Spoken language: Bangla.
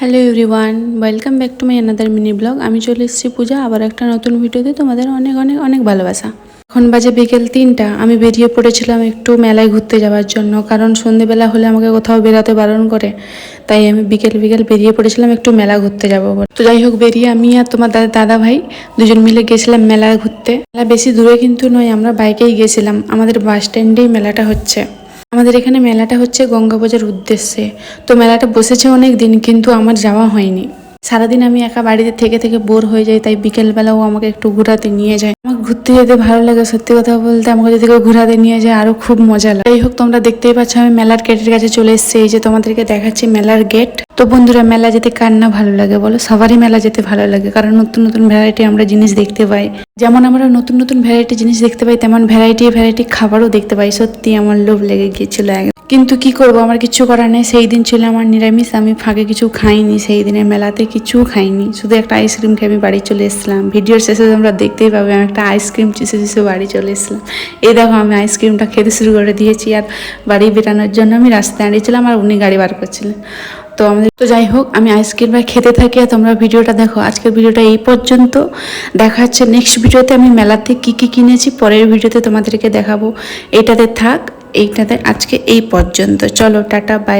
Hello everyone, welcome back to my another mini blog. আমি চলে এসেছি পূজা, আবার একটা নতুন ভিডিওতে তোমাদের অনেক অনেক অনেক ভালোবাসা। এখন বাজে বিকেল 3টা। আমি বেরিয়ে পড়েছিলাম একটু মেলায় ঘুরতে যাওয়ার জন্য, কারণ সন্ধেবেলা হলে আমাকে কোথাও বেরাতে বারণ করে। তাই আমি বিকেল বেরিয়ে পড়েছিলাম একটু মেলা ঘুরতে যাবো বলে। তো যাই হোক, বেরিয়ে আমি আর তোমার দাদা ভাই দুজন মিলে গেছিলাম মেলা ঘুরতে। মেলা বেশি দূরে কিন্তু নয়, আমরা বাইকেই গেছিলাম। আমাদের বাস স্ট্যান্ডেই মেলাটা হচ্ছে। আমাদের এখানে মেলাটা হচ্ছে গঙ্গাপূজার উদ্দেশ্যে। তো মেলাটা বসেছে অনেক দিন, কিন্তু আমার যাওয়া হয়নি। সারাদিন আমি একা বাড়িতে থেকে থেকে বোর হয়ে যাই, তাই বিকেলবেলাও আমাকে একটু ঘোরাতে নিয়ে যায়। আমার ঘুরতে যেতে ভালো লাগে, সত্যি কথা বলতে আমাকে যদি কেউ ঘোরাতে নিয়ে যায় আরো খুব মজা লাগে। যাই হোক, তোমরা দেখতেই পাচ্ছ আমি মেলার গেটের কাছে চলে এসেছি। এই যে তোমাদেরকে দেখাচ্ছি মেলার গেট। তো বন্ধুরা, মেলা যেতে কার না ভালো লাগে বলো? সবারই মেলা যেতে ভালো লাগে, কারণ নতুন নতুন ভ্যারাইটি আমরা জিনিস দেখতে পাই। যেমন আমরা নতুন নতুন ভ্যারাইটি জিনিস দেখতে পাই, তেমন ভ্যারাইটি খাবারও দেখতে পাই। সত্যি আমার লোভ লেগে গিয়েছিল আগে, কিন্তু কি করব, আমার কিছু করার নেই। সেই দিন ছিল আমার নিরামিষ, আমি ফাঁকে কিছু খাইনি। সেই দিনের মেলাতে কিছু খাইনি, শুধু একটা আইসক্রিম খেয়ে আমি বাড়ি চলে এসেছিলাম। ভিডিওর শেষে তোমরা দেখতেই পাবে আমি একটা আইসক্রিম চুষে বাড়ি চলে এসেছিলাম। এই দেখো, আমি আইসক্রিমটা খেতে শুরু করে দিয়েছি, আর বাড়ি বেরানোর জন্য আমি রাস্তায় দাঁড়িয়েছিলাম, আর উনি গাড়ি বার করছিলেন। তো যাই হোক, আমি আইসক্রিমটা খেতে থাকি আর তোমরা ভিডিওটা দেখো। আজকের ভিডিওটা এই পর্যন্ত, দেখা হচ্ছে নেক্সট ভিডিওতে। আমি মেলাতে কি কি কিনেছি পরের ভিডিওতে তোমাদেরকে দেখাবো। এইটাতে থাক, এইটাতে আজকে এই পর্যন্ত। চলো টাটা, বাই।